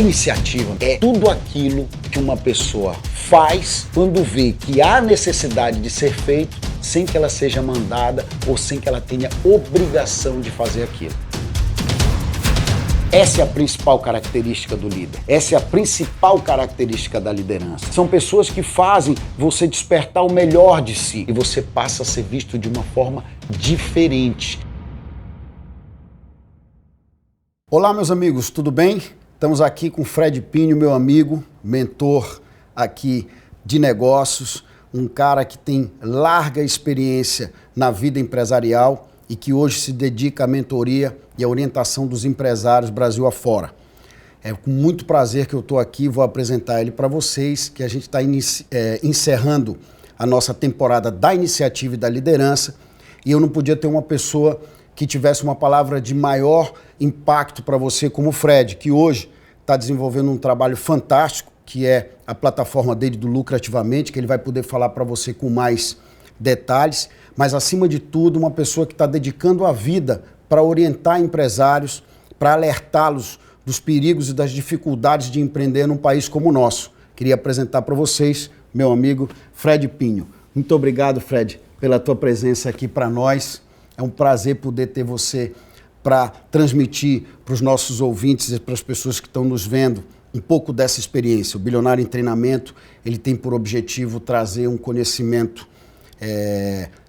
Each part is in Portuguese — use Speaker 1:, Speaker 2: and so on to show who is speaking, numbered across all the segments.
Speaker 1: A iniciativa é tudo aquilo que uma pessoa faz quando vê que há necessidade de ser feito sem que ela seja mandada ou sem que ela tenha obrigação de fazer aquilo. Essa é a principal característica do líder. Essa é a principal característica da liderança. São pessoas que fazem você despertar o melhor de si e você passa a ser visto de uma forma diferente. Olá, meus amigos, tudo bem? Estamos aqui com o Fred Pinho, meu amigo, mentor aqui de negócios, um cara que tem larga experiência na vida empresarial e que hoje se dedica à mentoria e à orientação dos empresários Brasil afora. É com muito prazer que eu estou aqui, vou apresentar ele para vocês, que a gente está encerrando a nossa temporada da iniciativa e da liderança, e eu não podia ter uma pessoa que tivesse uma palavra de maior impacto para você como o Fred, que hoje está desenvolvendo um trabalho fantástico, que é a plataforma dele do Lucrativamente, que ele vai poder falar para você com mais detalhes, mas acima de tudo uma pessoa que está dedicando a vida para orientar empresários, para alertá-los dos perigos e das dificuldades de empreender num país como o nosso. Queria apresentar para vocês meu amigo Fred Pinho. Muito obrigado, Fred, pela tua presença aqui para nós. É um prazer poder ter você para transmitir para os nossos ouvintes e para as pessoas que estão nos vendo um pouco dessa experiência. O Bilionário em Treinamento, ele tem por objetivo trazer um conhecimento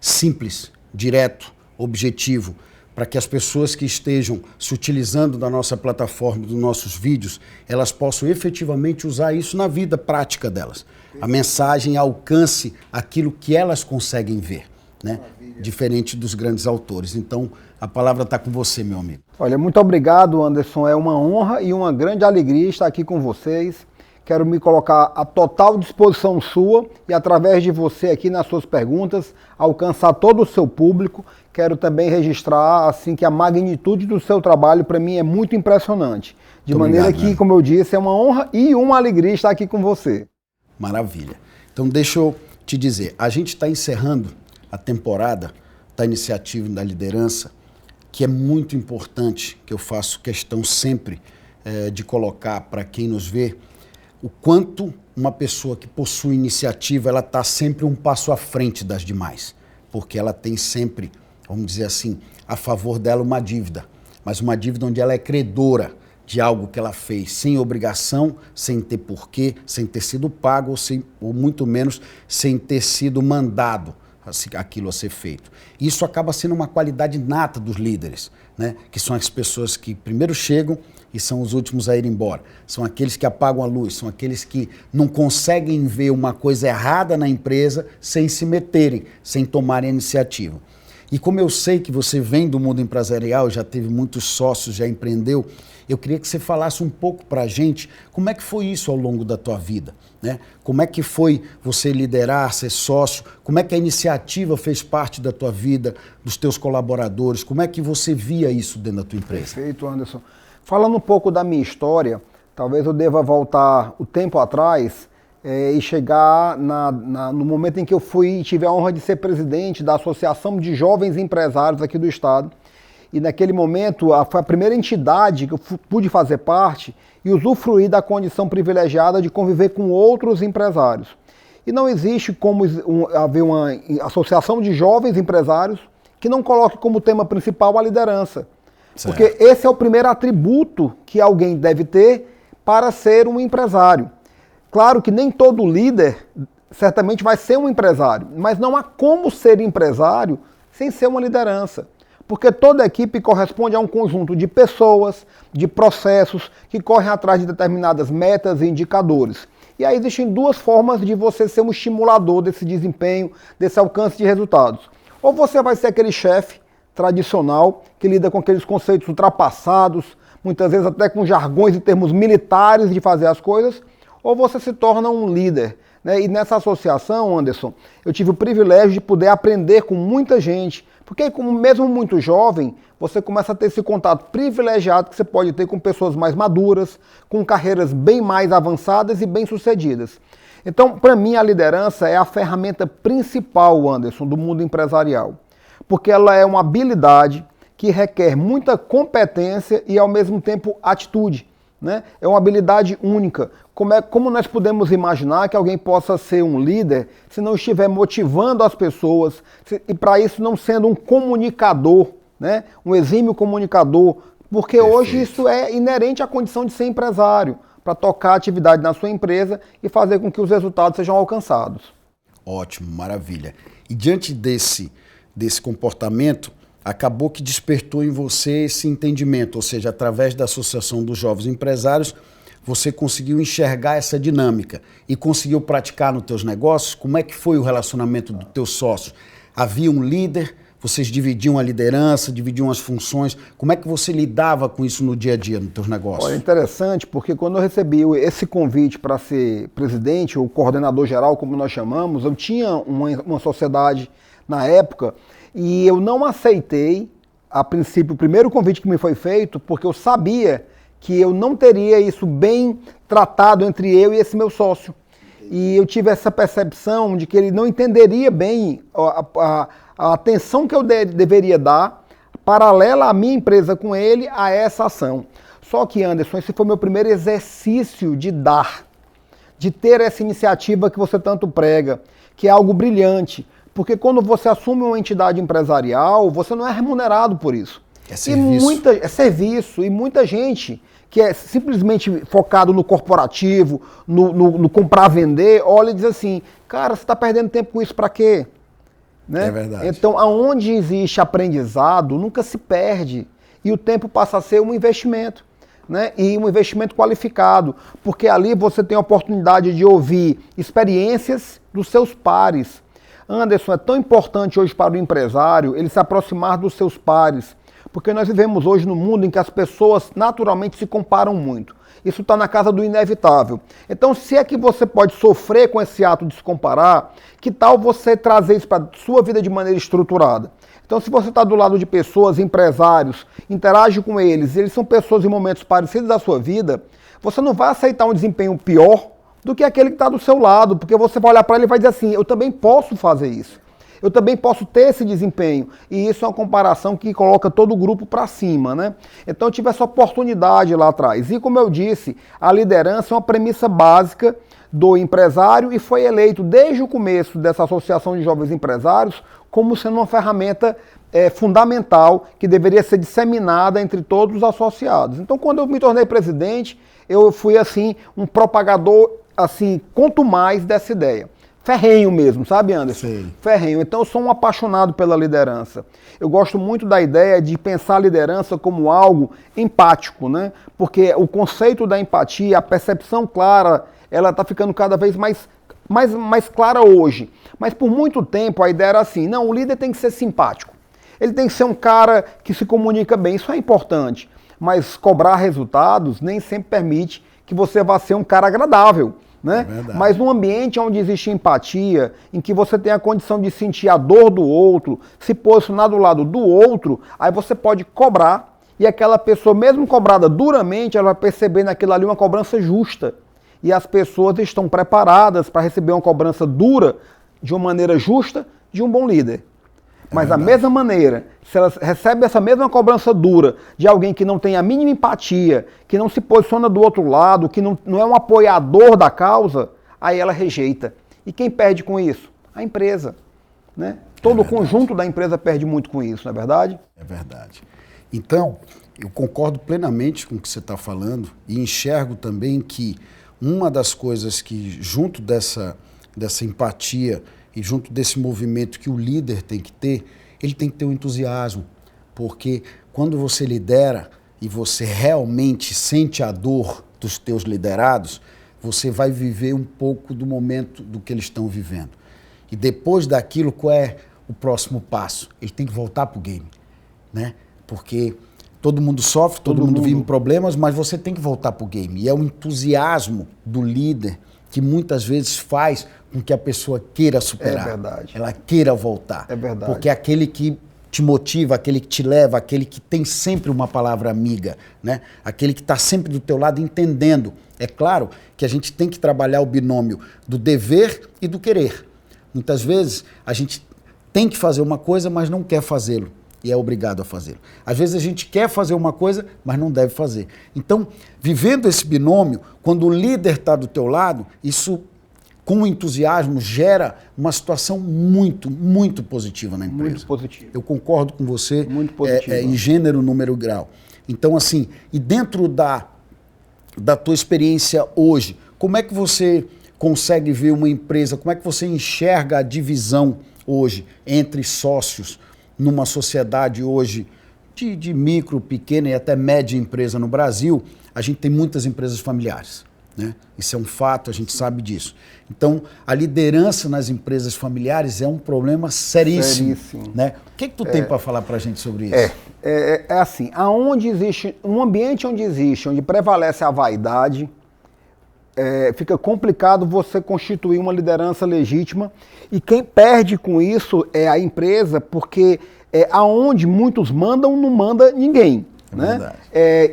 Speaker 1: simples, direto, objetivo, para que as pessoas que estejam se utilizando da nossa plataforma, dos nossos vídeos, elas possam efetivamente usar isso na vida prática delas. A mensagem alcance aquilo que elas conseguem ver, né? Diferente dos grandes autores. Então, a palavra está com você, meu amigo.
Speaker 2: Olha, muito obrigado, Anderson. É uma honra e uma grande alegria estar aqui com vocês. Quero me colocar à total disposição sua e, através de você aqui nas suas perguntas, alcançar todo o seu público. Quero também registrar assim que a magnitude do seu trabalho, para mim, é muito impressionante. De muito maneira obrigado, que, como eu disse, é uma honra e uma alegria estar aqui com você.
Speaker 1: Maravilha. Então, deixa eu te dizer, a gente está encerrando a temporada da iniciativa e da liderança, que é muito importante, que eu faço questão sempre de colocar para quem nos vê, o quanto uma pessoa que possui iniciativa, ela está sempre um passo à frente das demais, porque ela tem sempre, vamos dizer assim, a favor dela uma dívida, mas uma dívida onde ela é credora de algo que ela fez sem obrigação, sem ter porquê, sem ter sido pago ou muito menos sem ter sido mandado aquilo a ser feito. Isso acaba sendo uma qualidade nata dos líderes, né? Que são as pessoas que primeiro chegam e são os últimos a ir embora. São aqueles que apagam a luz, são aqueles que não conseguem ver uma coisa errada na empresa sem se meterem, sem tomarem a iniciativa. E como eu sei que você vem do mundo empresarial, já teve muitos sócios, já empreendeu, eu queria que você falasse um pouco para a gente como é que foi isso ao longo da tua vida, né? Como é que foi você liderar, ser sócio, como é que a iniciativa fez parte da tua vida, dos teus colaboradores, como é que você via isso dentro da tua empresa?
Speaker 2: Perfeito, Anderson. Falando um pouco da minha história, talvez eu deva voltar o tempo atrás e chegar no momento em que eu tive a honra de ser presidente da Associação de Jovens Empresários aqui do estado. E naquele momento foi a primeira entidade que eu pude fazer parte e usufruir da condição privilegiada de conviver com outros empresários. E não existe como haver uma associação de jovens empresários que não coloque como tema principal a liderança. Certo. Porque esse é o primeiro atributo que alguém deve ter para ser um empresário. Claro que nem todo líder certamente vai ser um empresário, mas não há como ser empresário sem ser uma liderança. Porque toda equipe corresponde a um conjunto de pessoas, de processos que correm atrás de determinadas metas e indicadores. E aí existem duas formas de você ser um estimulador desse desempenho, desse alcance de resultados. Ou você vai ser aquele chefe tradicional que lida com aqueles conceitos ultrapassados, muitas vezes até com jargões e termos militares de fazer as coisas, ou você se torna um líder, né? E nessa associação, Anderson, eu tive o privilégio de poder aprender com muita gente, porque como mesmo muito jovem, você começa a ter esse contato privilegiado que você pode ter com pessoas mais maduras, com carreiras bem mais avançadas e bem-sucedidas. Então, para mim, a liderança é a ferramenta principal, Anderson, do mundo empresarial, porque ela é uma habilidade que requer muita competência e, ao mesmo tempo, atitude. né? É uma habilidade única. Como nós podemos imaginar que alguém possa ser um líder se não estiver motivando as pessoas e para isso não sendo um comunicador, né? Um exímio comunicador, porque
Speaker 1: Perfeito.
Speaker 2: Hoje isso é inerente à condição de ser empresário, para tocar a atividade na sua empresa e fazer com que os resultados sejam alcançados.
Speaker 1: Ótimo, maravilha. E diante desse comportamento, acabou que despertou em você esse entendimento, ou seja, através da Associação dos Jovens Empresários, você conseguiu enxergar essa dinâmica e conseguiu praticar nos teus negócios? Como é que foi o relacionamento do teu sócio? Havia um líder, vocês dividiam a liderança, dividiam as funções, como é que você lidava com isso no dia a dia nos teus negócios?
Speaker 2: Olha, interessante, porque quando eu recebi esse convite para ser presidente, ou coordenador geral, como nós chamamos, eu tinha uma sociedade na época e eu não aceitei, a princípio, o primeiro convite que me foi feito, porque eu sabia que eu não teria isso bem tratado entre eu e esse meu sócio. E eu tive essa percepção de que ele não entenderia bem a atenção que eu deveria dar, paralela à minha empresa com ele, a essa ação. Só que, Anderson, esse foi meu primeiro exercício de dar, de ter essa iniciativa que você tanto prega, que é algo brilhante. Porque quando você assume uma entidade empresarial, você não é remunerado por isso.
Speaker 1: É serviço.
Speaker 2: É serviço. E muita gente que é simplesmente focado no corporativo, no comprar-vender, olha e diz assim, cara, você está perdendo tempo com isso para quê? Né?
Speaker 1: É verdade.
Speaker 2: Então, aonde existe aprendizado, nunca se perde. E o tempo passa a ser um investimento. Né? E um investimento qualificado. Porque ali você tem a oportunidade de ouvir experiências dos seus pares. Anderson, é tão importante hoje para o empresário ele se aproximar dos seus pares, porque nós vivemos hoje num mundo em que as pessoas naturalmente se comparam muito. Isso está na casa do inevitável. Então, se é que você pode sofrer com esse ato de se comparar, que tal você trazer isso para a sua vida de maneira estruturada? Então, se você está do lado de pessoas, empresários, interage com eles, eles são pessoas em momentos parecidos da sua vida, você não vai aceitar um desempenho pior do que aquele que está do seu lado, porque você vai olhar para ele e vai dizer assim, eu também posso fazer isso, eu também posso ter esse desempenho, e isso é uma comparação que coloca todo o grupo para cima, né? Então eu tive essa oportunidade lá atrás, e como eu disse, a liderança é uma premissa básica do empresário e foi eleito desde o começo dessa Associação de Jovens Empresários como sendo uma ferramenta fundamental que deveria ser disseminada entre todos os associados. Então quando eu me tornei presidente, eu fui assim um propagador assim, quanto mais dessa ideia. Ferrenho mesmo, sabe, Anderson?
Speaker 1: Sim.
Speaker 2: Ferrenho. Então eu sou um apaixonado pela liderança. Eu gosto muito da ideia de pensar a liderança como algo empático, né? Porque o conceito da empatia, a percepção clara, ela está ficando cada vez mais clara hoje. Mas por muito tempo a ideia era assim, não, o líder tem que ser simpático. Ele tem que ser um cara que se comunica bem, isso é importante. Mas cobrar resultados nem sempre permite que você vá ser um cara agradável. Né?
Speaker 1: É
Speaker 2: Mas num ambiente onde existe empatia, em que você tem a condição de sentir a dor do outro, se posicionar do lado do outro, aí você pode cobrar e aquela pessoa, mesmo cobrada duramente, ela vai perceber naquilo ali uma cobrança justa. E as pessoas estão preparadas para receber uma cobrança dura, de uma maneira justa, de um bom líder. Mas da mesma maneira, se ela recebe essa mesma cobrança dura de alguém que não tem a mínima empatia, que não se posiciona do outro lado, que não é um apoiador da causa, aí ela rejeita. E quem perde com isso? A empresa. Né? Todo o conjunto da empresa perde muito com isso, não é verdade?
Speaker 1: É verdade. Então, eu concordo plenamente com o que você está falando e enxergo também que uma das coisas que, junto dessa empatia e junto desse movimento que o líder tem que ter, ele tem que ter um entusiasmo, porque quando você lidera e você realmente sente a dor dos teus liderados, você vai viver um pouco do momento do que eles estão vivendo. E depois daquilo, qual é o próximo passo? Ele tem que voltar para o game, né? Porque todo mundo sofre, todo mundo vive problemas, mas você tem que voltar para o game. E é o entusiasmo do líder que muitas vezes faz com que a pessoa queira superar.
Speaker 2: É verdade.
Speaker 1: Ela queira voltar.
Speaker 2: É verdade.
Speaker 1: Porque é aquele que te motiva, aquele que te leva, aquele que tem sempre uma palavra amiga, né? Aquele que está sempre do teu lado entendendo. É claro que a gente tem que trabalhar o binômio do dever e do querer. Muitas vezes a gente tem que fazer uma coisa, mas não quer fazê-lo. e é obrigado a fazê-lo. Às vezes a gente quer fazer uma coisa, mas não deve fazer. Então, vivendo esse binômio, quando o líder está do teu lado, isso, com entusiasmo, gera uma situação muito, muito positiva na empresa.
Speaker 2: Muito positivo.
Speaker 1: Eu concordo com você,
Speaker 2: Muito positivo.
Speaker 1: em gênero, número e grau. Então, assim, e dentro da tua experiência hoje, como é que você consegue ver uma empresa, como é que você enxerga a divisão hoje entre sócios numa sociedade hoje de micro, pequena e até média empresa no Brasil? A gente tem muitas empresas familiares, né? Isso é um fato, a gente sabe disso. Então, a liderança nas empresas familiares é um problema seríssimo. Né? O que tu tem para falar para a gente sobre isso?
Speaker 2: É assim, aonde existe, um ambiente onde prevalece a vaidade, fica complicado você constituir uma liderança legítima, e quem perde com isso é a empresa, porque aonde muitos mandam, não manda ninguém. Né?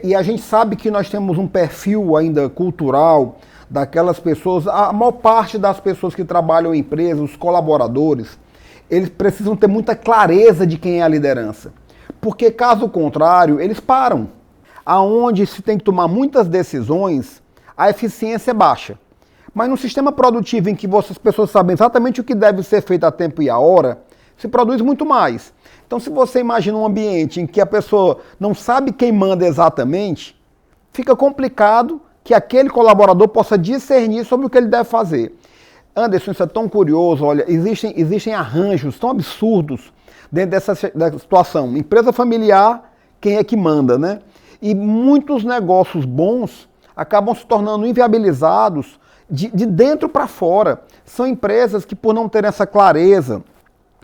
Speaker 2: E a gente sabe que nós temos um perfil ainda cultural daquelas pessoas, a maior parte das pessoas que trabalham em empresas, os colaboradores, eles precisam ter muita clareza de quem é a liderança, porque caso contrário, eles param. Aonde se tem que tomar muitas decisões, a eficiência é baixa. Mas no sistema produtivo em que as pessoas sabem exatamente o que deve ser feito a tempo e a hora, se produz muito mais. Então, se você imagina um ambiente em que a pessoa não sabe quem manda exatamente, fica complicado que aquele colaborador possa discernir sobre o que ele deve fazer. Anderson, isso é tão curioso, olha, existem arranjos tão absurdos dentro dessa situação. Empresa familiar, quem é que manda, né? E muitos negócios bons acabam se tornando inviabilizados de dentro para fora. São empresas que, por não terem essa clareza,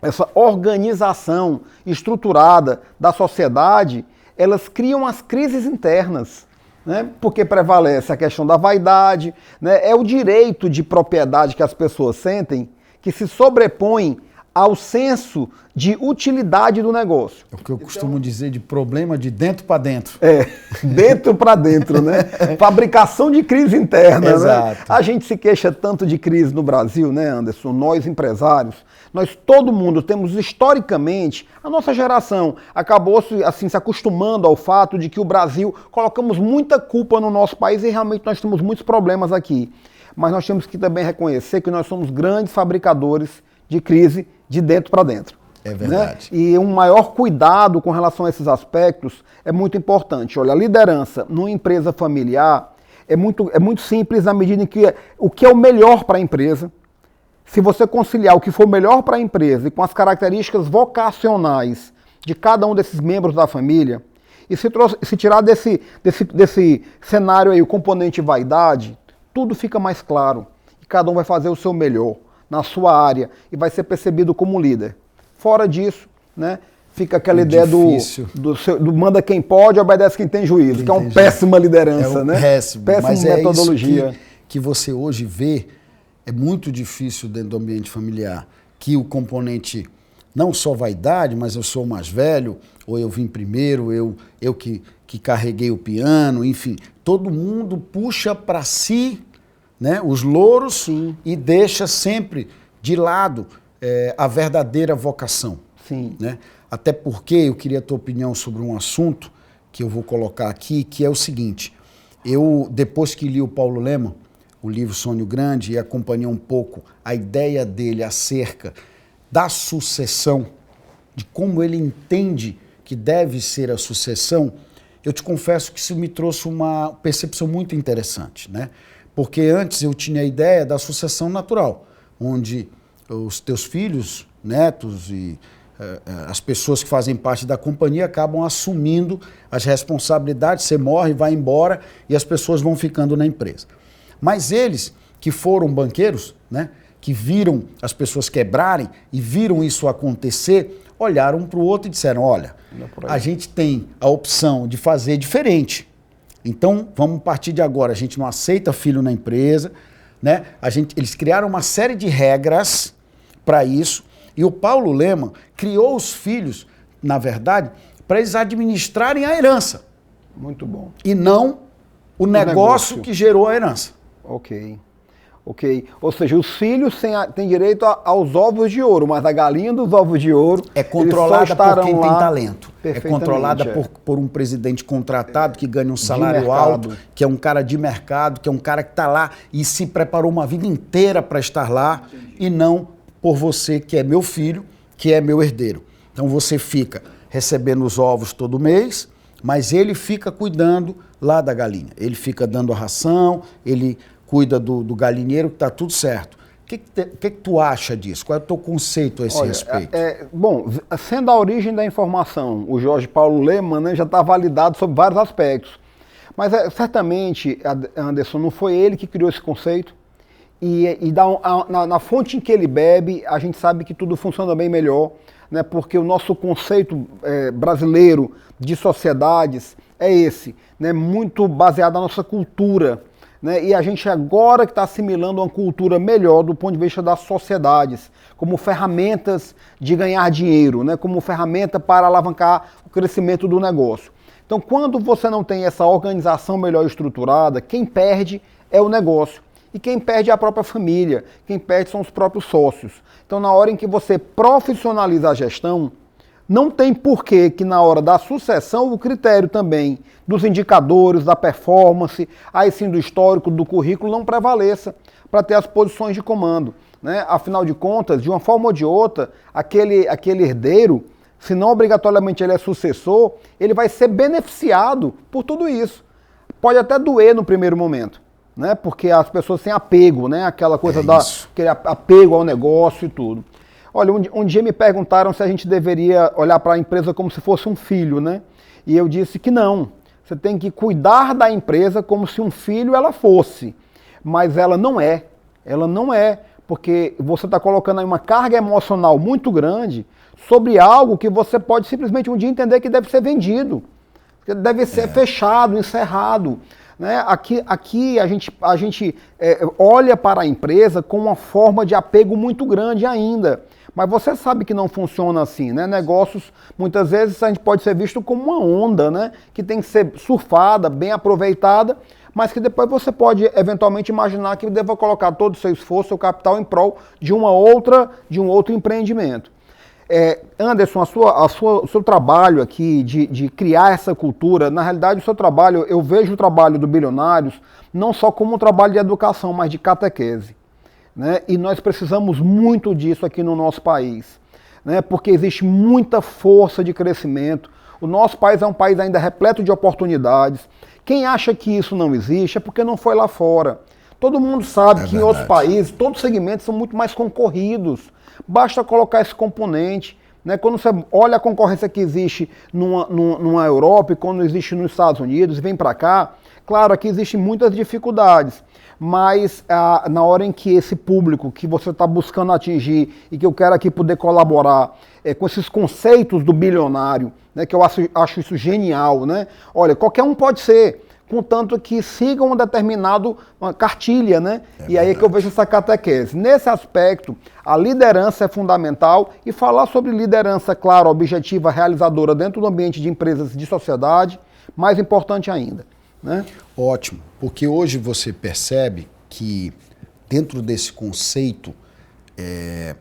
Speaker 2: essa organização estruturada da sociedade, elas criam as crises internas, né? Porque prevalece a questão da vaidade, né? É o direito de propriedade que as pessoas sentem que se sobrepõe ao senso de utilidade do negócio.
Speaker 1: É o que eu costumo dizer de problema de dentro para dentro.
Speaker 2: Dentro para dentro, né? Fabricação de crise interna.
Speaker 1: Exato.
Speaker 2: Né? A gente se queixa tanto de crise no Brasil, né, Anderson? Nós, empresários, todo mundo temos historicamente, a nossa geração acabou assim, se acostumando ao fato de que o Brasil, colocamos muita culpa no nosso país e realmente nós temos muitos problemas aqui. Mas nós temos que também reconhecer que nós somos grandes fabricadores de crise de dentro para dentro.
Speaker 1: É verdade.
Speaker 2: Né? E um maior cuidado com relação a esses aspectos é muito importante. Olha, a liderança numa empresa familiar é muito simples na medida em que o que é o melhor para a empresa, se você conciliar o que for melhor para a empresa e com as características vocacionais de cada um desses membros da família, e se tirar desse cenário aí o componente vaidade, tudo fica mais claro. E cada um vai fazer o seu melhor na sua área e vai ser percebido como líder. Fora disso, né, fica aquela ideia do manda quem pode, obedece quem tem juízo, que é uma péssima liderança, né?
Speaker 1: Péssima
Speaker 2: metodologia.
Speaker 1: Isso que você hoje vê, é muito difícil dentro do ambiente familiar, que o componente, não só vaidade, mas eu sou o mais velho, ou eu vim primeiro, eu que carreguei o piano, enfim, todo mundo puxa para si, né, os louros. Sim. E deixa sempre de lado a verdadeira vocação.
Speaker 2: Sim.
Speaker 1: Né? Até porque eu queria a tua opinião sobre um assunto que eu vou colocar aqui, que é o seguinte: eu, depois que li o Paulo Lemann, o livro Sonho Grande, e acompanhei um pouco a ideia dele acerca da sucessão, de como ele entende que deve ser a sucessão, eu te confesso que isso me trouxe uma percepção muito interessante, né? Porque antes eu tinha a ideia da sucessão natural, onde os teus filhos, netos e as pessoas que fazem parte da companhia acabam assumindo as responsabilidades, você morre, vai embora e as pessoas vão ficando na empresa. Mas eles que foram banqueiros, né, que viram as pessoas quebrarem e viram isso acontecer, olharam um para o outro e disseram, olha, a gente tem a opção de fazer diferente. Então, vamos partir de agora, a gente não aceita filho na empresa, né? Eles criaram uma série de regras para isso, e o Paulo Lemann criou os filhos, na verdade, para eles administrarem a herança.
Speaker 2: Muito bom.
Speaker 1: E não o negócio que gerou a herança.
Speaker 2: Ok. Ok. Ou seja, os filhos têm direito aos ovos de ouro, mas a galinha dos ovos de ouro
Speaker 1: é controlada por quem tem talento. É controlada
Speaker 2: é.
Speaker 1: por um presidente contratado que ganha um salário alto, que é um cara de mercado, que é um cara que está lá e se preparou uma vida inteira para estar lá. Entendi. E não por você, que é meu filho, que é meu herdeiro. Então você fica recebendo os ovos todo mês, mas ele fica cuidando lá da galinha. Ele fica dando a ração, ele cuida do galinheiro, que está tudo certo. O que tu acha disso? Qual é o teu conceito a esse respeito?
Speaker 2: Bom, sendo a origem da informação, o Jorge Paulo Lemann, né, já está validado sobre vários aspectos. Mas certamente, Anderson, não foi ele que criou esse conceito. Na fonte em que ele bebe, a gente sabe que tudo funciona bem melhor, né, porque o nosso conceito brasileiro de sociedades é esse, né, muito baseado na nossa cultura. Né, e a gente agora que está assimilando uma cultura melhor do ponto de vista das sociedades, como ferramentas de ganhar dinheiro, né, como ferramenta para alavancar o crescimento do negócio. Então, quando você não tem essa organização melhor estruturada, quem perde é o negócio. E quem perde é a própria família, quem perde são os próprios sócios. Então, na hora em que você profissionaliza a gestão, não tem porquê que na hora da sucessão o critério também dos indicadores, da performance, aí sim do histórico, do currículo, não prevaleça para ter as posições de comando. Né? Afinal de contas, de uma forma ou de outra, aquele herdeiro, se não obrigatoriamente ele é sucessor, ele vai ser beneficiado por tudo isso. Pode até doer no primeiro momento, né? Porque as pessoas têm apego, né? Aquela coisa aquele apego ao negócio e tudo. Olha, um dia me perguntaram se a gente deveria olhar para a empresa como se fosse um filho, né? E eu disse que não. Você tem que cuidar da empresa como se um filho ela fosse. Mas ela não é. Ela não é. Porque você está colocando aí uma carga emocional muito grande sobre algo que você pode simplesmente um dia entender que deve ser vendido. Que deve ser fechado, encerrado. Né? Aqui a gente olha para a empresa com uma forma de apego muito grande ainda. Mas você sabe que não funciona assim, né? Negócios, muitas vezes, a gente pode ser visto como uma onda, né? Que tem que ser surfada, bem aproveitada, mas que depois você pode, eventualmente, imaginar que deva colocar todo o seu esforço, seu capital em prol de um outro empreendimento. Anderson, o seu trabalho aqui de criar essa cultura, na realidade, o seu trabalho, eu vejo o trabalho do Bilionários não só como um trabalho de educação, mas de catequese. Né? E nós precisamos muito disso aqui no nosso país, né? Porque existe muita força de crescimento. O nosso país é um país ainda repleto de oportunidades. Quem acha que isso não existe é porque não foi lá fora. Todo mundo sabe que em outros países, todos os segmentos são muito mais concorridos. Basta colocar esse componente. Né? Quando você olha a concorrência que existe numa Europa e quando existe nos Estados Unidos e vem para cá, claro, aqui existem muitas dificuldades. Mas na hora em que esse público que você está buscando atingir e que eu quero aqui poder colaborar com esses conceitos do bilionário, né, que eu acho isso genial, né? Olha, qualquer um pode ser, contanto que sigam uma cartilha, né? E aí é que eu vejo essa catequese. Nesse aspecto, a liderança é fundamental e falar sobre liderança, claro, objetiva, realizadora dentro do ambiente de empresas de sociedade, mais importante ainda. Né?
Speaker 1: Ótimo, porque hoje você percebe que dentro desse conceito é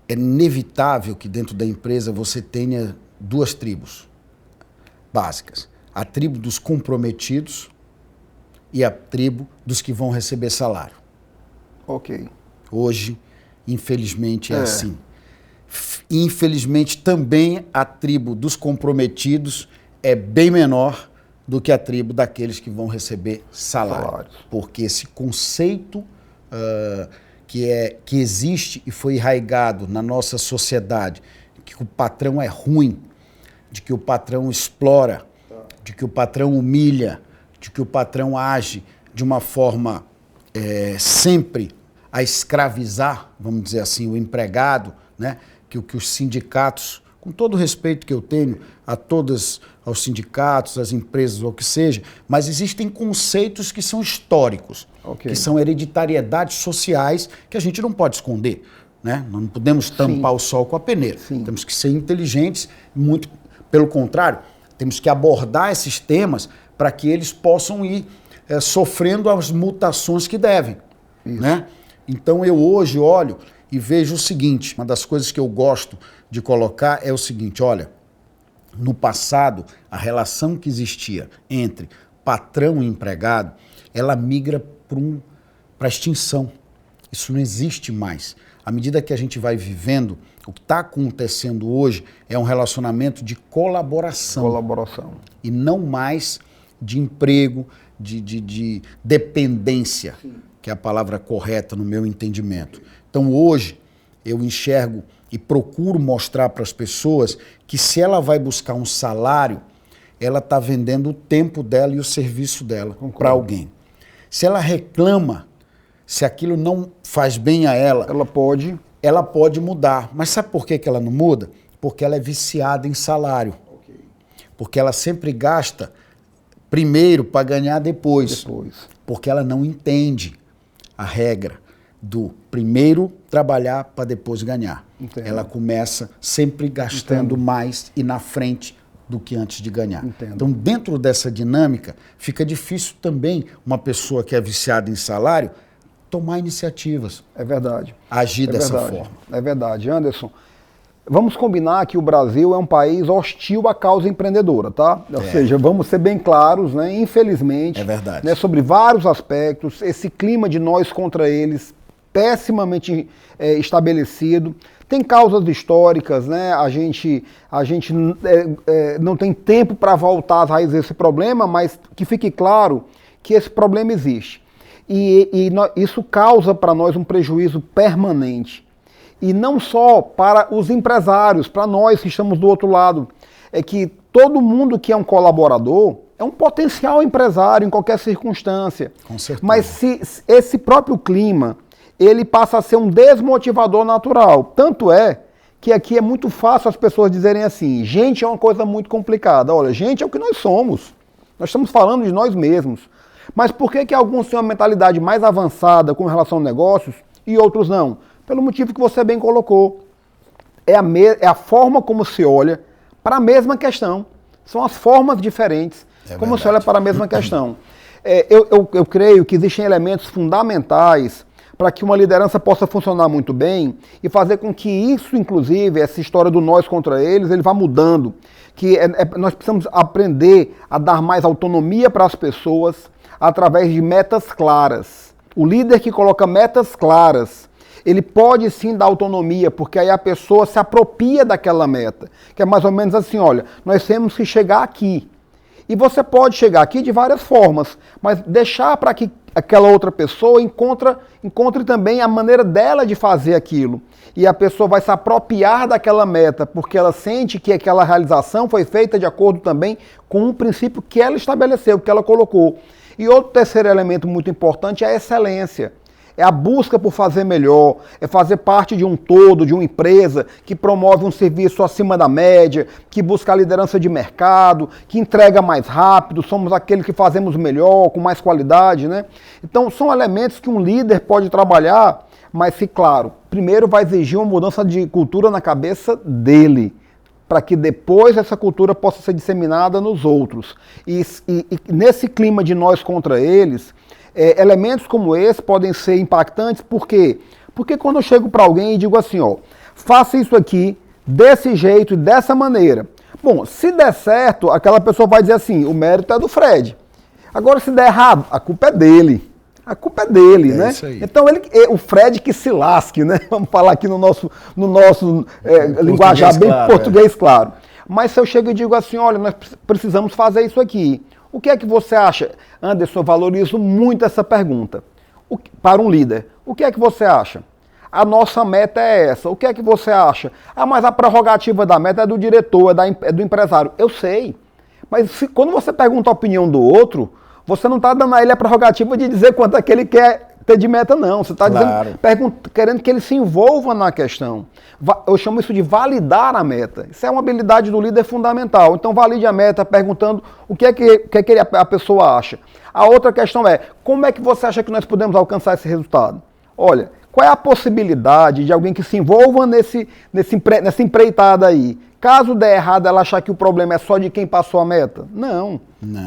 Speaker 1: inevitável que dentro da empresa você tenha duas tribos básicas. A tribo dos comprometidos e a tribo dos que vão receber salário.
Speaker 2: Ok.
Speaker 1: Hoje, infelizmente, é assim. Infelizmente, também a tribo dos comprometidos é bem menor do que a tribo daqueles que vão receber salário. Porque esse conceito que existe e foi enraizado na nossa sociedade, de que o patrão é ruim, de que o patrão explora, de que o patrão humilha, de que o patrão age de uma forma sempre a escravizar, vamos dizer assim, o empregado, né? que os sindicatos, com todo o respeito que eu tenho aos sindicatos, às empresas, ou o que seja, mas existem conceitos que são históricos, que são hereditariedades sociais que a gente não pode esconder. Né? Não podemos tampar o sol com a peneira. Temos que ser inteligentes, muito pelo contrário, temos que abordar esses temas para que eles possam ir sofrendo as mutações que devem. né? Então eu hoje olho e vejo o seguinte, uma das coisas que eu gosto de colocar é o seguinte, olha, no passado, a relação que existia entre patrão e empregado, ela migra para a extinção. Isso não existe mais. À medida que a gente vai vivendo, o que está acontecendo hoje é um relacionamento de colaboração.
Speaker 2: Colaboração.
Speaker 1: E não mais de emprego, de dependência, que é a palavra correta no meu entendimento. Então hoje eu enxergo e procuro mostrar para as pessoas que se ela vai buscar um salário, ela está vendendo o tempo dela e o serviço dela para alguém. Se ela reclama, se aquilo não faz bem a ela, ela pode mudar. Mas sabe por que ela não muda? Porque ela é viciada em salário. Porque ela sempre gasta primeiro para ganhar depois. Porque ela não entende a regra do primeiro trabalhar para depois ganhar.
Speaker 2: Entendo.
Speaker 1: Ela começa sempre gastando mais e na frente do que antes de ganhar.
Speaker 2: Entendo.
Speaker 1: Então, dentro dessa dinâmica, fica difícil também uma pessoa que é viciada em salário tomar iniciativas.
Speaker 2: É verdade.
Speaker 1: Agir dessa forma.
Speaker 2: É verdade. Anderson, vamos combinar que o Brasil é um país hostil à causa empreendedora, tá? Ou seja, vamos ser bem claros, né? Infelizmente,
Speaker 1: é verdade.
Speaker 2: Né, sobre vários aspectos, esse clima de nós contra eles, pessimamente estabelecido. Tem causas históricas, né? A gente não tem tempo para voltar às raízes desse problema, mas que fique claro que esse problema existe. Isso causa para nós um prejuízo permanente. E não só para os empresários, para nós que estamos do outro lado. É que todo mundo que é um colaborador é um potencial empresário em qualquer circunstância.
Speaker 1: Com certeza.
Speaker 2: Mas se esse próprio clima, ele passa a ser um desmotivador natural. Tanto é que aqui é muito fácil as pessoas dizerem assim, gente é uma coisa muito complicada. Olha, gente é o que nós somos. Nós estamos falando de nós mesmos. Mas por que alguns têm uma mentalidade mais avançada com relação a negócios e outros não? Pelo motivo que você bem colocou. É a forma como se olha para a mesma questão. São as formas diferentes como se olha para a mesma questão. Eu creio que existem elementos fundamentais para que uma liderança possa funcionar muito bem e fazer com que isso, inclusive, essa história do nós contra eles, ele vá mudando. Que nós precisamos aprender a dar mais autonomia para as pessoas através de metas claras. O líder que coloca metas claras, ele pode sim dar autonomia, porque aí a pessoa se apropria daquela meta. Que é mais ou menos assim, olha, nós temos que chegar aqui. E você pode chegar aqui de várias formas, mas deixar para que aquela outra pessoa encontre também a maneira dela de fazer aquilo. E a pessoa vai se apropriar daquela meta, porque ela sente que aquela realização foi feita de acordo também com um princípio que ela estabeleceu, que ela colocou. E outro terceiro elemento muito importante é a excelência. É a busca por fazer melhor, é fazer parte de um todo, de uma empresa que promove um serviço acima da média, que busca a liderança de mercado, que entrega mais rápido, somos aqueles que fazemos melhor, com mais qualidade, né? Então, são elementos que um líder pode trabalhar, mas que, claro, primeiro vai exigir uma mudança de cultura na cabeça dele, para que depois essa cultura possa ser disseminada nos outros. E nesse clima de nós contra eles, elementos como esse podem ser impactantes, por quê? Porque quando eu chego para alguém e digo assim, ó, faça isso aqui, desse jeito e dessa maneira. Bom, se der certo, aquela pessoa vai dizer assim, o mérito é do Fred. Agora, se der errado, a culpa é dele. A culpa é dele, né?
Speaker 1: Isso aí.
Speaker 2: Então, o Fred que se lasque, né? Vamos falar aqui no nosso linguajar bem claro, português, claro. Mas se eu chego e digo assim, olha, nós precisamos fazer isso aqui. O que é que você acha? Anderson, eu valorizo muito essa pergunta. Para um líder, o que é que você acha? A nossa meta é essa. O que é que você acha? Ah, mas a prerrogativa da meta é do diretor, é do empresário. Eu sei. Mas quando você pergunta a opinião do outro, você não está dando a ele a prerrogativa de dizer quanto é que ele quer ter de meta, não. Você está querendo que ele se envolva na questão. Eu chamo isso de validar a meta. Isso é uma habilidade do líder fundamental. Então, valide a meta perguntando o que é que a pessoa acha. A outra questão é, como é que você acha que nós podemos alcançar esse resultado? Olha, qual é a possibilidade de alguém que se envolva nessa empreitada aí? Caso der errado, ela achar que o problema é só de quem passou a meta? Não.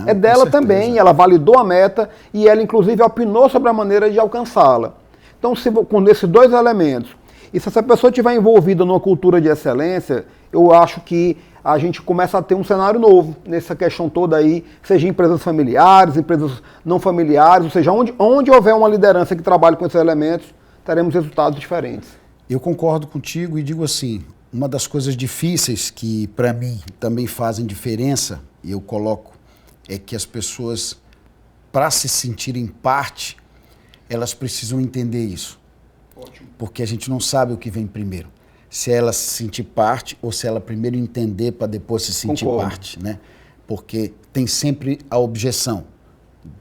Speaker 2: É dela também. Ela validou a meta e ela, inclusive, opinou sobre a maneira de alcançá-la. Então, com esses dois elementos, e se essa pessoa estiver envolvida numa cultura de excelência, eu acho que a gente começa a ter um cenário novo nessa questão toda aí, seja empresas familiares, empresas não familiares, ou seja, onde houver uma liderança que trabalhe com esses elementos, teremos resultados diferentes.
Speaker 1: Eu concordo contigo e digo assim, uma das coisas difíceis que para mim também fazem diferença, e eu coloco, é que as pessoas, para se sentirem parte, elas precisam entender isso.
Speaker 2: Ótimo.
Speaker 1: Porque a gente não sabe o que vem primeiro. Se ela se sentir parte ou se ela primeiro entender para depois se sentir parte, né? Porque tem sempre a objeção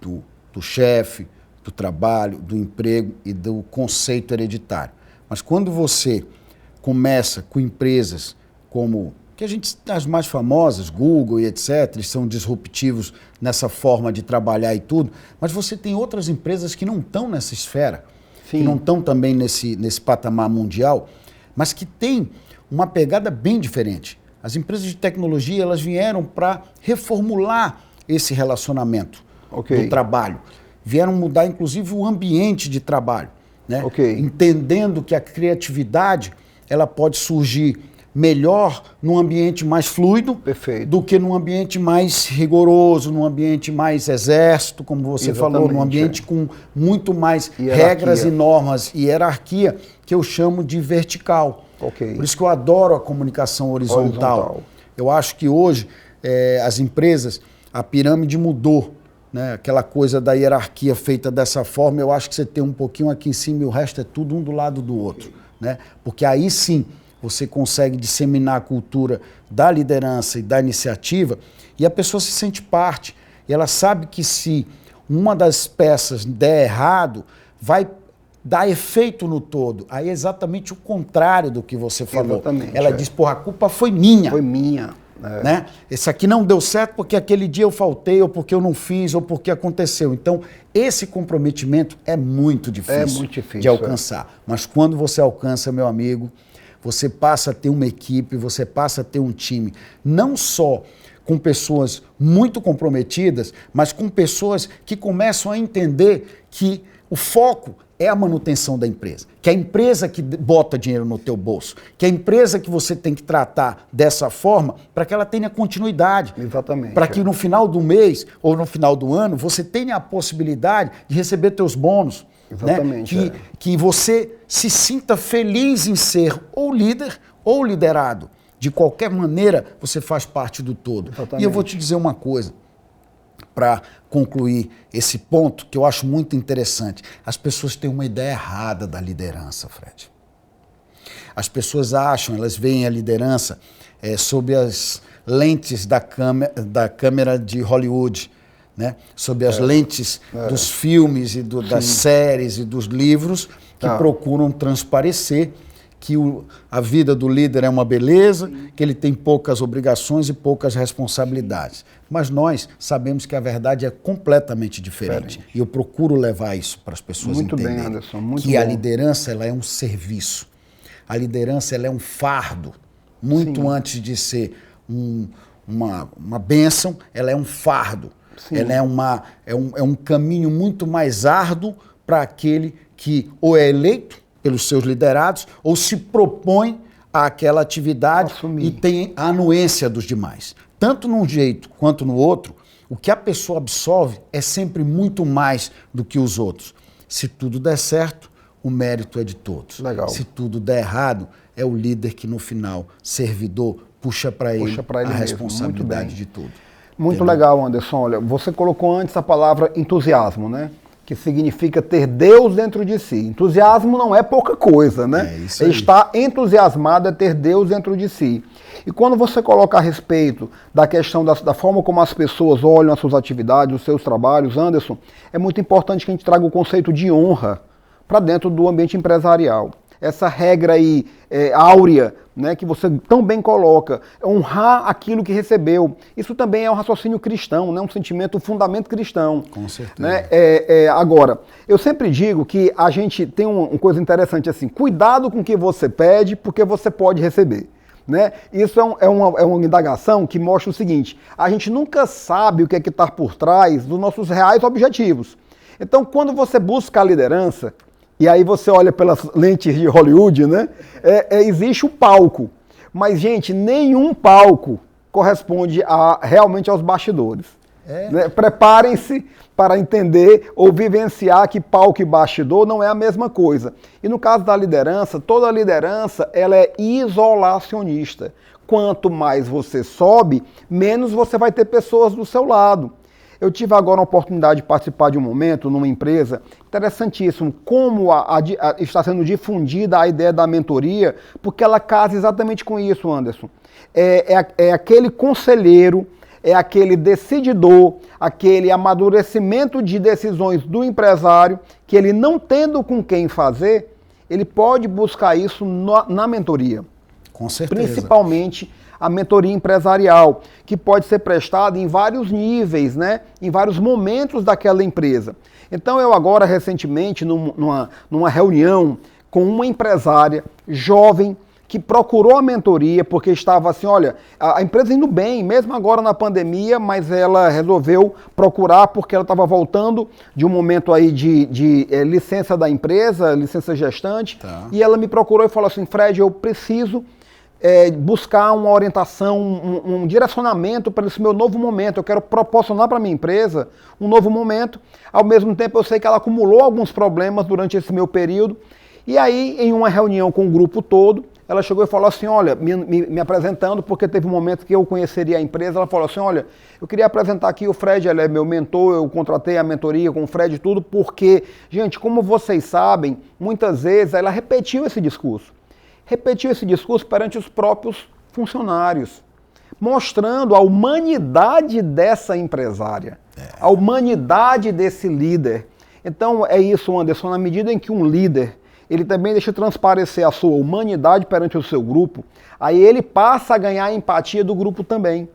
Speaker 1: do chefe, do trabalho, do emprego e do conceito hereditário. Mas quando você começa com empresas como, que a gente, as mais famosas, Google e etc., eles são disruptivos nessa forma de trabalhar e tudo, mas você tem outras empresas que não estão nessa esfera,
Speaker 2: Sim.
Speaker 1: que não estão também nesse patamar mundial, mas que têm uma pegada bem diferente. As empresas de tecnologia, elas vieram para reformular esse relacionamento do trabalho. Vieram mudar, inclusive, o ambiente de trabalho, né? Entendendo que a criatividade ela pode surgir melhor num ambiente mais fluido do que num ambiente mais rigoroso, num ambiente mais exército, como você falou, num ambiente com muito mais regras e normas e hierarquia, que eu chamo de vertical. Por isso que eu adoro a comunicação horizontal. Eu acho que hoje as empresas, a pirâmide mudou, né? Aquela coisa da hierarquia feita dessa forma, eu acho que você tem um pouquinho aqui em cima e o resto é tudo um do lado do outro, né? Porque aí sim você consegue disseminar a cultura da liderança e da iniciativa e a pessoa se sente parte. E ela sabe que se uma das peças der errado, vai dar efeito no todo. Aí é exatamente o contrário do que você falou.
Speaker 2: Exatamente,
Speaker 1: ela diz, porra, a culpa foi minha.
Speaker 2: Foi minha.
Speaker 1: Né? Esse aqui não deu certo porque aquele dia eu faltei, ou porque eu não fiz, ou porque aconteceu. Então, esse comprometimento é muito difícil, de alcançar. Mas quando você alcança, meu amigo, você passa a ter uma equipe, você passa a ter um time, não só com pessoas muito comprometidas, mas com pessoas que começam a entender que o foco é a manutenção da empresa, que é a empresa que bota dinheiro no teu bolso, que é a empresa que você tem que tratar dessa forma para que ela tenha continuidade.
Speaker 2: Exatamente.
Speaker 1: Para que no final do mês ou no final do ano você tenha a possibilidade de receber teus bônus.
Speaker 2: Exatamente.
Speaker 1: Né? Que você se sinta feliz em ser ou líder ou liderado. De qualquer maneira, você faz parte do todo.
Speaker 2: Exatamente.
Speaker 1: E eu vou te dizer uma coisa, para concluir esse ponto que eu acho muito interessante. As pessoas têm uma ideia errada da liderança, Fred. As pessoas acham, elas veem a liderança sob as lentes da câmera de Hollywood, né? Sob as lentes dos filmes e das séries e dos livros que procuram transparecer que a vida do líder é uma beleza, que ele tem poucas obrigações e poucas responsabilidades. Mas nós sabemos que a verdade é completamente diferente. E eu procuro levar isso para as pessoas entenderem.
Speaker 2: Muito bem, Anderson, muito
Speaker 1: que
Speaker 2: bom.
Speaker 1: A liderança ela é um serviço. A liderança ela é um fardo. Muito antes de ser uma bênção, ela é um fardo. Sim. Ela é um caminho muito mais árduo para aquele que ou é eleito pelos seus liderados, ou se propõe àquela atividade e tem a anuência dos demais. Tanto num jeito quanto no outro, o que a pessoa absorve é sempre muito mais do que os outros. Se tudo der certo, o mérito é de todos.
Speaker 2: Legal.
Speaker 1: Se tudo der errado, é o líder que no final, servidor, puxa para ele a responsabilidade de tudo.
Speaker 2: Muito legal, Anderson. Olha, você colocou antes a palavra entusiasmo, né? Que significa ter Deus dentro de si. Entusiasmo não é pouca coisa, né?
Speaker 1: Isso aí.
Speaker 2: Estar entusiasmado é ter Deus dentro de si. E quando você coloca a respeito da questão da forma como as pessoas olham as suas atividades, os seus trabalhos, Anderson, é muito importante que a gente traga o conceito de honra para dentro do ambiente empresarial. Essa regra aí áurea, né, que você tão bem coloca, honrar aquilo que recebeu. Isso também é um raciocínio cristão, né, um sentimento, um fundamento cristão.
Speaker 1: Com certeza.
Speaker 2: Né? Agora, eu sempre digo que a gente tem uma coisa interessante assim, cuidado com o que você pede, porque você pode receber. Né? Isso é uma indagação que mostra o seguinte, a gente nunca sabe o que é que está por trás dos nossos reais objetivos. Então, quando você busca a liderança, E aí você olha pelas lentes de Hollywood, né? Existe o palco. Mas, gente, nenhum palco corresponde realmente aos bastidores. Né? Preparem-se para entender ou vivenciar que palco e bastidor não é a mesma coisa. E no caso da liderança, toda liderança ela é isolacionista. Quanto mais você sobe, menos você vai ter pessoas do seu lado. Eu tive agora a oportunidade de participar de um momento numa empresa interessantíssimo, como está sendo difundida a ideia da mentoria, porque ela casa exatamente com isso, Anderson. É aquele conselheiro, é aquele decididor, aquele amadurecimento de decisões do empresário, que ele não tendo com quem fazer, ele pode buscar isso na mentoria.
Speaker 1: Com certeza.
Speaker 2: Principalmente a mentoria empresarial, que pode ser prestada em vários níveis, né? Em vários momentos daquela empresa. Então eu agora, recentemente, numa reunião com uma empresária jovem, que procurou a mentoria porque estava assim, olha, a empresa indo bem, mesmo agora na pandemia, mas ela resolveu procurar porque ela estava voltando de um momento aí de licença da empresa, licença gestante, e ela me procurou e falou assim, Fred, eu preciso buscar uma orientação, um direcionamento para esse meu novo momento. Eu quero proporcionar para a minha empresa um novo momento. Ao mesmo tempo, eu sei que ela acumulou alguns problemas durante esse meu período. E aí, em uma reunião com o grupo todo, ela chegou e falou assim, olha, me apresentando, porque teve um momento que eu conheceria a empresa, ela falou assim, olha, eu queria apresentar aqui o Fred, ele é meu mentor, eu contratei a mentoria com o Fred e tudo, porque, gente, como vocês sabem, muitas vezes ela repetiu esse discurso perante os próprios funcionários, mostrando a humanidade dessa empresária, a humanidade desse líder. Então é isso, Anderson, na medida em que um líder, ele também deixa transparecer a sua humanidade perante o seu grupo, aí ele passa a ganhar a empatia do grupo também.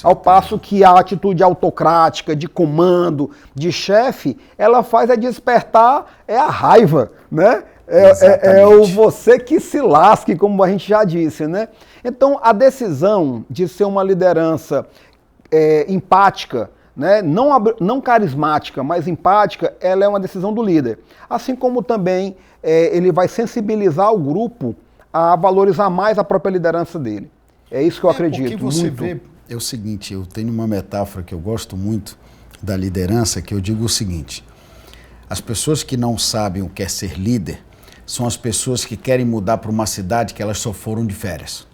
Speaker 2: Ao passo que a atitude autocrática, de comando, de chefe, ela faz despertar a raiva, né? É o você que se lasque, como a gente já disse, né? Então, a decisão de ser uma liderança empática, né? Não carismática, mas empática, ela é uma decisão do líder. Assim como também ele vai sensibilizar o grupo a valorizar mais a própria liderança dele. É isso que eu acredito.
Speaker 1: O que você vê é o seguinte, eu tenho uma metáfora que eu gosto muito da liderança, que eu digo o seguinte, as pessoas que não sabem o que é ser líder, são as pessoas que querem mudar para uma cidade que elas só foram de férias.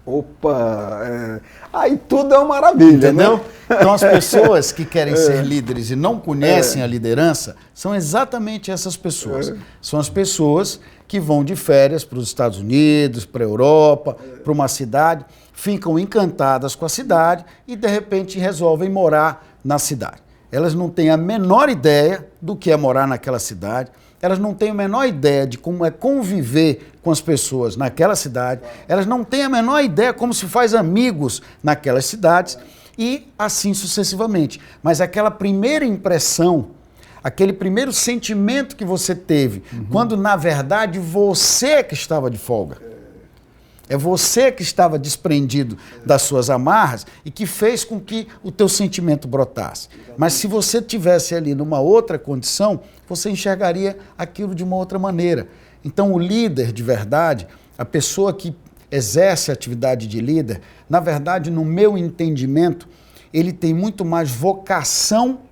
Speaker 2: Opa! Aí tudo é uma maravilha,
Speaker 1: entendeu?
Speaker 2: Né?
Speaker 1: Então as pessoas que querem ser líderes e não conhecem a liderança, são exatamente essas pessoas. São as pessoas que vão de férias para os Estados Unidos, para a Europa, para uma cidade, ficam encantadas com a cidade e de repente resolvem morar na cidade. Elas não têm a menor ideia do que é morar naquela cidade, elas não têm a menor ideia de como é conviver com as pessoas naquela cidade, elas não têm a menor ideia como se faz amigos naquelas cidades e assim sucessivamente. Mas aquela primeira impressão, aquele primeiro sentimento que você teve, quando na verdade você que estava de folga, é você que estava desprendido das suas amarras e que fez com que o teu sentimento brotasse. Mas se você tivesse ali numa outra condição, você enxergaria aquilo de uma outra maneira. Então o líder de verdade, a pessoa que exerce a atividade de líder, na verdade, no meu entendimento, ele tem muito mais vocação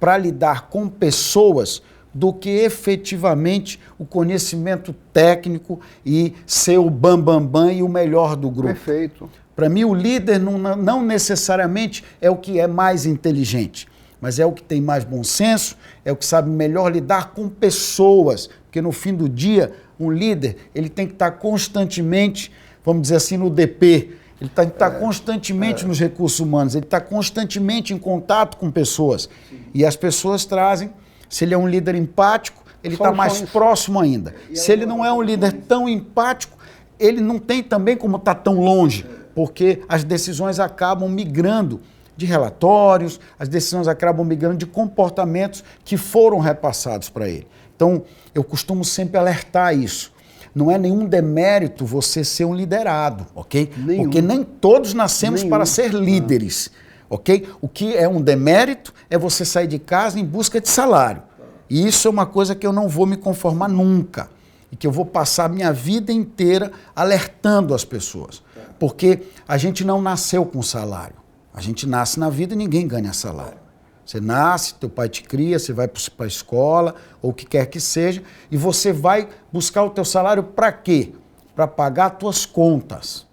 Speaker 1: para lidar com pessoas do que efetivamente o conhecimento técnico e ser o bam e o melhor do grupo.
Speaker 2: Perfeito.
Speaker 1: Para mim, o líder não necessariamente é o que é mais inteligente, mas é o que tem mais bom senso, é o que sabe melhor lidar com pessoas, porque no fim do dia, um líder ele tem que estar constantemente, vamos dizer assim, no DP, ele tem que estar constantemente nos recursos humanos, ele está constantemente em contato com pessoas. E as pessoas trazem. Se ele é um líder empático, ele está mais próximo ainda. Se ele não é um líder tão empático, ele não tem também como estar tão longe, porque as decisões acabam migrando de relatórios, as decisões acabam migrando de comportamentos que foram repassados para ele. Então, eu costumo sempre alertar isso. Não é nenhum demérito você ser um liderado, ok?
Speaker 2: Nenhum.
Speaker 1: Porque nem todos nascemos para ser líderes. Ok? O que é um demérito é você sair de casa em busca de salário. E isso é uma coisa que eu não vou me conformar nunca. E que eu vou passar a minha vida inteira alertando as pessoas. Porque a gente não nasceu com salário. A gente nasce na vida e ninguém ganha salário. Você nasce, teu pai te cria, você vai para a escola, ou o que quer que seja, e você vai buscar o teu salário para quê? Para pagar tuas contas.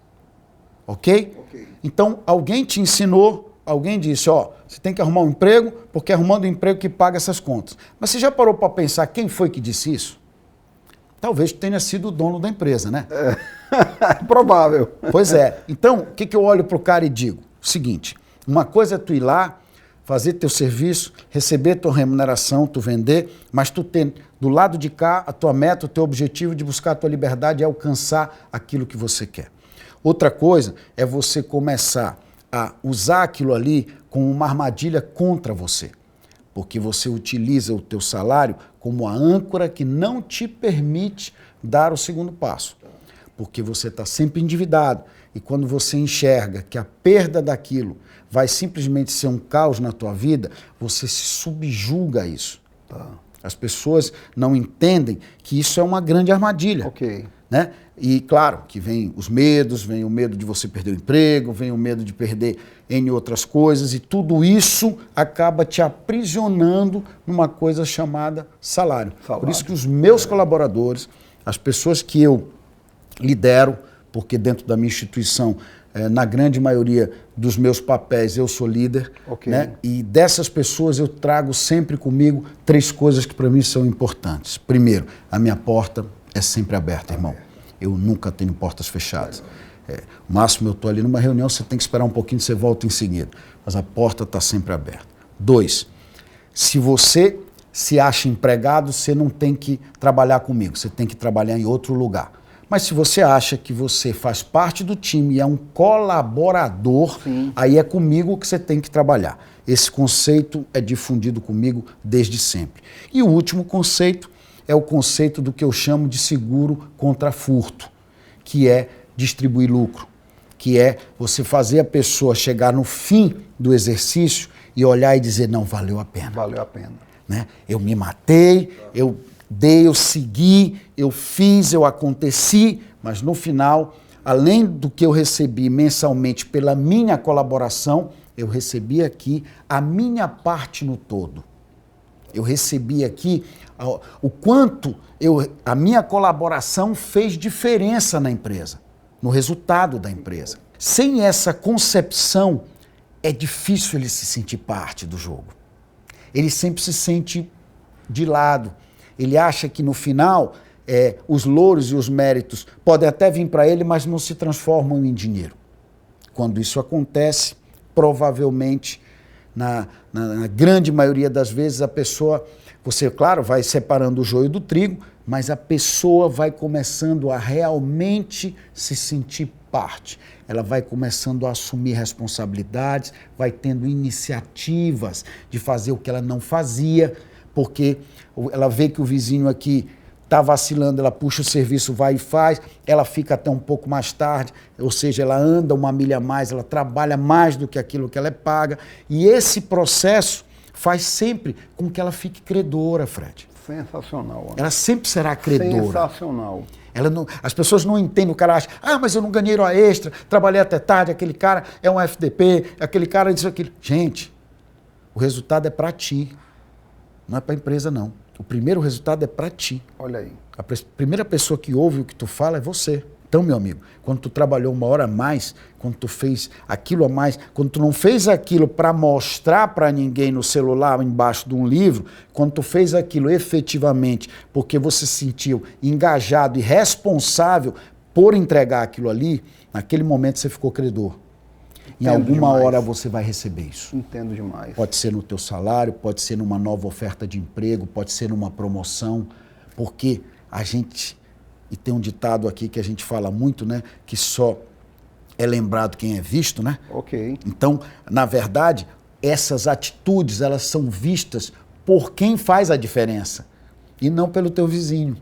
Speaker 1: Ok? Então, alguém te ensinou, alguém disse, ó, você tem que arrumar um emprego, porque é arrumando um emprego que paga essas contas. Mas você já parou para pensar quem foi que disse isso? Talvez tenha sido o dono da empresa, né?
Speaker 2: É provável.
Speaker 1: Pois é. Então, o que eu olho para o cara e digo? O seguinte, uma coisa é tu ir lá, fazer teu serviço, receber tua remuneração, tu vender, mas tu ter do lado de cá a tua meta, o teu objetivo de buscar a tua liberdade é alcançar aquilo que você quer. Outra coisa é você começar a usar aquilo ali como uma armadilha contra você, porque você utiliza o teu salário como a âncora que não te permite dar o segundo passo, porque você está sempre endividado e quando você enxerga que a perda daquilo vai simplesmente ser um caos na tua vida, você se subjuga a isso. Tá. As pessoas não entendem que isso é uma grande armadilha.
Speaker 2: Ok.
Speaker 1: Né? E claro que vem os medos, vem o medo de você perder o emprego, vem o medo de perder N outras coisas e tudo isso acaba te aprisionando numa coisa chamada salário. Por isso que os meus colaboradores, as pessoas que eu lidero, porque dentro da minha instituição, na grande maioria dos meus papéis eu sou líder, né? E dessas pessoas eu trago sempre comigo 3 coisas que para mim são importantes. Primeiro, a minha porta é sempre aberta, irmão. Eu nunca tenho portas fechadas. O máximo eu estou ali numa reunião, você tem que esperar um pouquinho, você volta em seguida. Mas a porta está sempre aberta. 2, se você se acha empregado, você não tem que trabalhar comigo, você tem que trabalhar em outro lugar. Mas se você acha que você faz parte do time e é um colaborador, sim, aí é comigo que você tem que trabalhar. Esse conceito é difundido comigo desde sempre. E o último conceito é o conceito do que eu chamo de seguro contra furto, que é distribuir lucro, que é você fazer a pessoa chegar no fim do exercício e olhar e dizer, não, valeu a pena.
Speaker 2: Valeu a pena.
Speaker 1: Né? Eu me matei, eu dei, eu segui, eu fiz, eu aconteci, mas no final, além do que eu recebi mensalmente pela minha colaboração, eu recebi aqui a minha parte no todo. Eu recebi aqui o quanto a minha colaboração fez diferença na empresa, no resultado da empresa. Sem essa concepção, é difícil ele se sentir parte do jogo. Ele sempre se sente de lado. Ele acha que no final os louros e os méritos podem até vir para ele, mas não se transformam em dinheiro. Quando isso acontece, provavelmente, na grande maioria das vezes, a pessoa, você, claro, vai separando o joio do trigo, mas a pessoa vai começando a realmente se sentir parte. Ela vai começando a assumir responsabilidades, vai tendo iniciativas de fazer o que ela não fazia, porque ela vê que o vizinho aqui está vacilando, ela puxa o serviço, vai e faz, ela fica até um pouco mais tarde, ou seja, ela anda uma milha a mais, ela trabalha mais do que aquilo que ela é paga, e esse processo faz sempre com que ela fique credora, Fred.
Speaker 2: Sensacional. Ana.
Speaker 1: Ela sempre será credora.
Speaker 2: Sensacional.
Speaker 1: As pessoas não entendem, o cara acha, mas eu não ganhei hora extra, trabalhei até tarde, aquele cara é um FDP, aquele cara disso, aquilo. Gente, o resultado é para ti. Não é para a empresa, não. O primeiro resultado é para ti.
Speaker 2: Olha aí.
Speaker 1: A primeira pessoa que ouve o que tu fala é você. Então, meu amigo, quando tu trabalhou 1 hora a mais, quando tu fez aquilo a mais, quando tu não fez aquilo para mostrar para ninguém no celular, embaixo de um livro, quando tu fez aquilo efetivamente porque você se sentiu engajado e responsável por entregar aquilo ali, naquele momento você ficou credor. Em alguma hora você vai receber isso.
Speaker 2: Entendo demais.
Speaker 1: Pode ser no teu salário, pode ser numa nova oferta de emprego, pode ser numa promoção, porque a gente, e tem um ditado aqui que a gente fala muito, né, que só é lembrado quem é visto, né?
Speaker 2: Ok.
Speaker 1: Então, na verdade, essas atitudes, elas são vistas por quem faz a diferença e não pelo teu vizinho.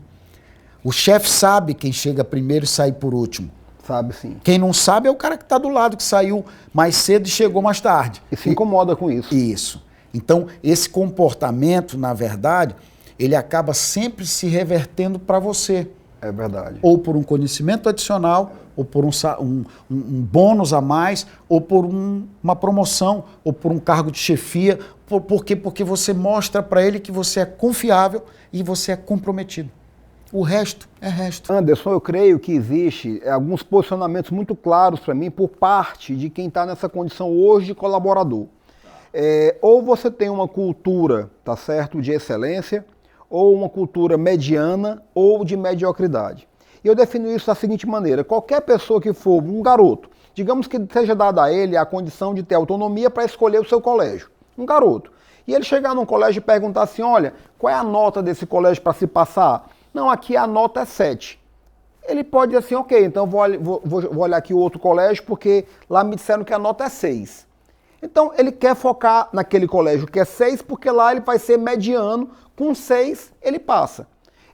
Speaker 1: O chefe sabe quem chega primeiro e sai por último.
Speaker 2: Sabe, sim.
Speaker 1: Quem não sabe é o cara que está do lado, que saiu mais cedo e chegou mais tarde.
Speaker 2: E se incomoda com isso.
Speaker 1: Isso. Então, esse comportamento, na verdade, ele acaba sempre se revertendo para você.
Speaker 2: É verdade.
Speaker 1: Ou por um conhecimento adicional, ou por um bônus a mais, ou por uma promoção, ou por um cargo de chefia. Por quê? Porque você mostra para ele que você é confiável e você é comprometido. O resto é resto.
Speaker 2: Anderson, eu creio que existe alguns posicionamentos muito claros para mim por parte de quem está nessa condição hoje de colaborador. Ou você tem uma cultura, tá certo, de excelência, ou uma cultura mediana ou de mediocridade. E eu defino isso da seguinte maneira: qualquer pessoa que for um garoto, digamos que seja dada a ele a condição de ter autonomia para escolher o seu colégio, um garoto, e ele chegar num colégio e perguntar assim, olha, qual é a nota desse colégio para se passar? Não, aqui a nota é 7. Ele pode dizer assim, ok, então vou olhar aqui o outro colégio porque lá me disseram que a nota é 6. Então ele quer focar naquele colégio que é 6 porque lá ele vai ser mediano, com 6 ele passa.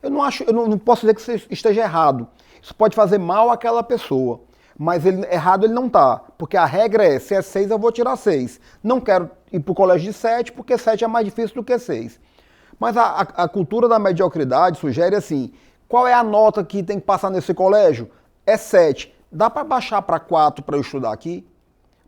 Speaker 2: Eu não posso dizer que isso esteja errado. Isso pode fazer mal àquela pessoa. Mas errado ele não está. Porque a regra é, se é 6 eu vou tirar 6. Não quero ir para o colégio de 7 porque 7 é mais difícil do que 6. Mas a cultura da mediocridade sugere assim, qual é a nota que tem que passar nesse colégio? É 7. Dá para baixar para 4 para eu estudar aqui?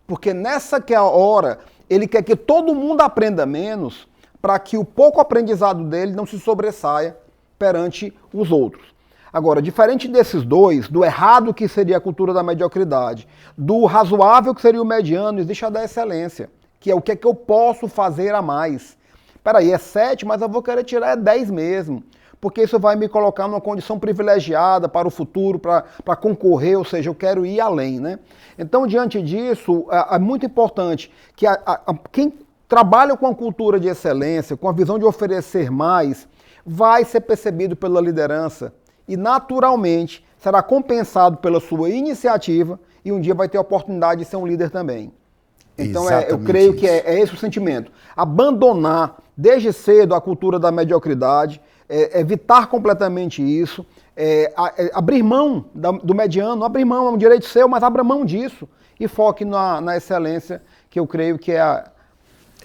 Speaker 2: Porque nessa que é a hora, ele quer que todo mundo aprenda menos para que o pouco aprendizado dele não se sobressaia perante os outros. Agora, diferente desses dois, do errado que seria a cultura da mediocridade, do razoável que seria o mediano, existe a da excelência, que é o que é que eu posso fazer a mais. Peraí, é 7, mas eu vou querer tirar 10 mesmo, porque isso vai me colocar numa condição privilegiada para o futuro, para concorrer, ou seja, eu quero ir além, né? Então, diante disso, é muito importante que quem trabalha com a cultura de excelência, com a visão de oferecer mais, vai ser percebido pela liderança e, naturalmente, será compensado pela sua iniciativa e um dia vai ter a oportunidade de ser um líder também. Então, eu creio que é esse o sentimento. Abandonar, desde cedo, a cultura da mediocridade, evitar completamente isso, abrir mão do mediano, abrir mão, é um direito seu, mas abra mão disso e foque na excelência, que eu creio que é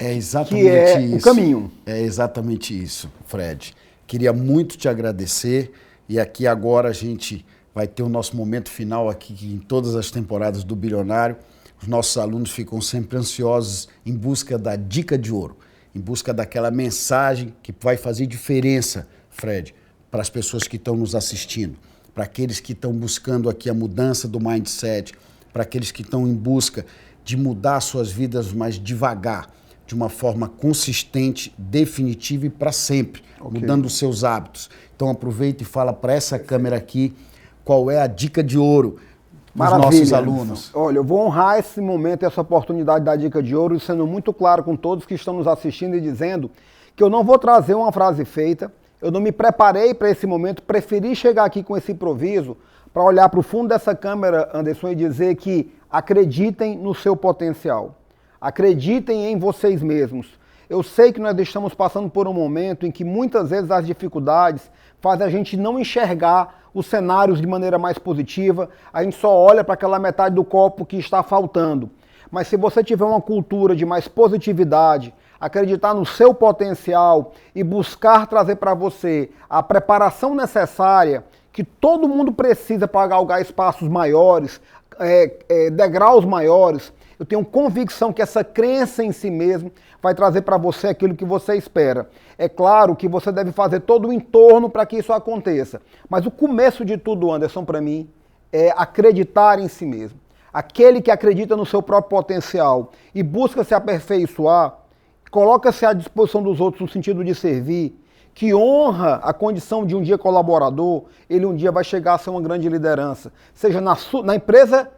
Speaker 1: exatamente isso.
Speaker 2: O caminho.
Speaker 1: É exatamente isso, Fred. Queria muito te agradecer e aqui agora a gente vai ter o nosso momento final aqui em todas as temporadas do Bilionário. Os nossos alunos ficam sempre ansiosos em busca da dica de ouro, em busca daquela mensagem que vai fazer diferença, Fred, para as pessoas que estão nos assistindo, para aqueles que estão buscando aqui a mudança do mindset, para aqueles que estão em busca de mudar suas vidas mais devagar, de uma forma consistente, definitiva e para sempre, mudando os seus hábitos. Então aproveita e fala para essa câmera aqui qual é a dica de ouro dos nossos alunos.
Speaker 2: Olha, eu vou honrar esse momento e essa oportunidade da dica de ouro, sendo muito claro com todos que estão nos assistindo e dizendo que eu não vou trazer uma frase feita, eu não me preparei para esse momento, preferi chegar aqui com esse improviso para olhar para o fundo dessa câmera, Anderson, e dizer que acreditem no seu potencial. Acreditem em vocês mesmos. Eu sei que nós estamos passando por um momento em que muitas vezes as dificuldades fazem a gente não enxergar os cenários de maneira mais positiva, a gente só olha para aquela metade do copo que está faltando. Mas se você tiver uma cultura de mais positividade, acreditar no seu potencial e buscar trazer para você a preparação necessária que todo mundo precisa para galgar espaços maiores, degraus maiores, eu tenho convicção que essa crença em si mesmo vai trazer para você aquilo que você espera. É claro que você deve fazer todo o entorno para que isso aconteça. Mas o começo de tudo, Anderson, para mim, é acreditar em si mesmo. Aquele que acredita no seu próprio potencial e busca se aperfeiçoar, coloca-se à disposição dos outros no sentido de servir, que honra a condição de um dia colaborador, ele um dia vai chegar a ser uma grande liderança. Seja na empresa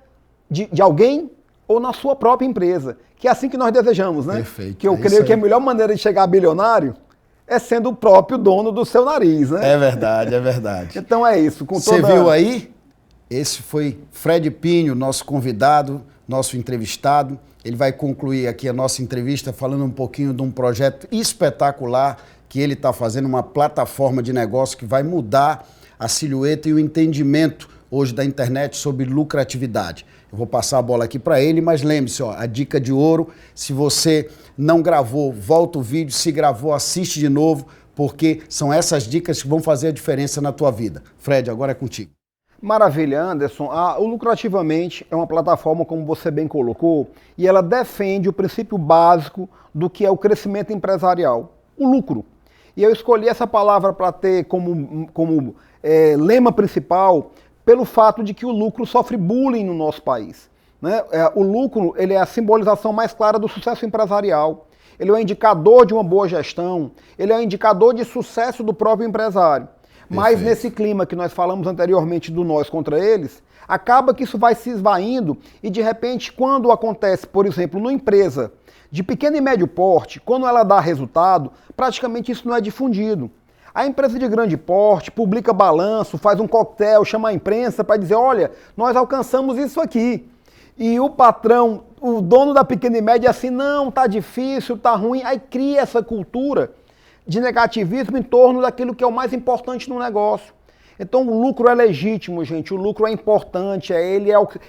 Speaker 2: de alguém, ou na sua própria empresa, que é assim que nós desejamos, né?
Speaker 1: Perfeito.
Speaker 2: Que eu creio que a melhor maneira de chegar a bilionário é sendo o próprio dono do seu nariz, né?
Speaker 1: É verdade, é verdade.
Speaker 2: Então é isso.
Speaker 1: Você viu aí? Esse foi Fred Pinho, nosso convidado, nosso entrevistado. Ele vai concluir aqui a nossa entrevista falando um pouquinho de um projeto espetacular que ele está fazendo, uma plataforma de negócio que vai mudar a silhueta e o entendimento hoje da internet sobre lucratividade. Eu vou passar a bola aqui para ele, mas lembre-se, a dica de ouro, se você não gravou, volta o vídeo, se gravou, assiste de novo, porque são essas dicas que vão fazer a diferença na tua vida. Fred, agora é contigo.
Speaker 2: Maravilha, Anderson. O Lucrativamente é uma plataforma, como você bem colocou, e ela defende o princípio básico do que é o crescimento empresarial, o lucro. E eu escolhi essa palavra para ter como lema principal pelo fato de que o lucro sofre bullying no nosso país. Né? O lucro ele é a simbolização mais clara do sucesso empresarial. Ele é um indicador de uma boa gestão, ele é um indicador de sucesso do próprio empresário. Mas
Speaker 1: Perfeito.
Speaker 2: nesse clima que nós falamos anteriormente do nós contra eles, acaba que isso vai se esvaindo e de repente quando acontece, por exemplo, numa empresa de pequeno e médio porte, quando ela dá resultado, praticamente isso não é difundido. A empresa de grande porte publica balanço, faz um coquetel, chama a imprensa para dizer, olha, nós alcançamos isso aqui. E o patrão, o dono da pequena e média, assim, não, tá difícil, tá ruim. Aí cria essa cultura de negativismo em torno daquilo que é o mais importante no negócio. Então o lucro é legítimo, gente, o lucro é importante,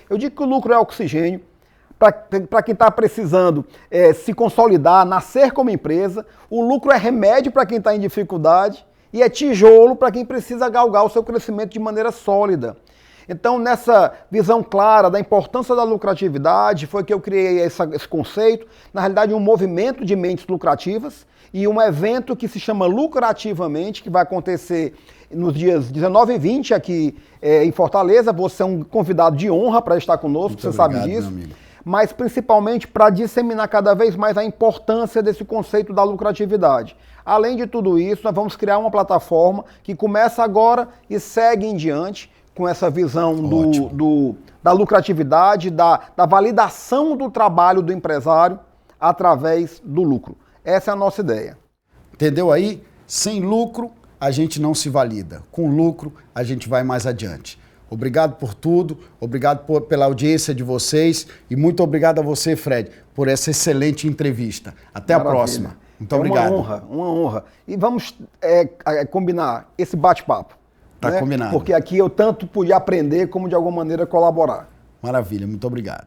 Speaker 2: eu digo que o lucro é oxigênio para quem está precisando se consolidar, nascer como empresa, o lucro é remédio para quem está em dificuldade e é tijolo para quem precisa galgar o seu crescimento de maneira sólida. Então, nessa visão clara da importância da lucratividade, foi que eu criei esse conceito, na realidade um movimento de mentes lucrativas e um evento que se chama Lucrativamente, que vai acontecer nos dias 19 e 20 aqui em Fortaleza. Você é um convidado de honra para estar conosco,
Speaker 1: Muito
Speaker 2: você
Speaker 1: obrigado,
Speaker 2: sabe disso.
Speaker 1: meu amigo.
Speaker 2: Mas principalmente para disseminar cada vez mais a importância desse conceito da lucratividade. Além de tudo isso, nós vamos criar uma plataforma que começa agora e segue em diante, com essa visão da lucratividade, da validação do trabalho do empresário através do lucro. Essa é a nossa ideia.
Speaker 1: Entendeu aí? Sem lucro, a gente não se valida. Com lucro, a gente vai mais adiante. Obrigado por tudo, obrigado pela audiência de vocês e muito obrigado a você, Fred, por essa excelente entrevista. Até
Speaker 2: Maravilha.
Speaker 1: a próxima. Muito obrigado.
Speaker 2: Uma honra. E vamos combinar esse bate-papo.
Speaker 1: Tá combinado.
Speaker 2: Porque aqui eu tanto pude aprender como de alguma maneira colaborar.
Speaker 1: Maravilha, muito obrigado.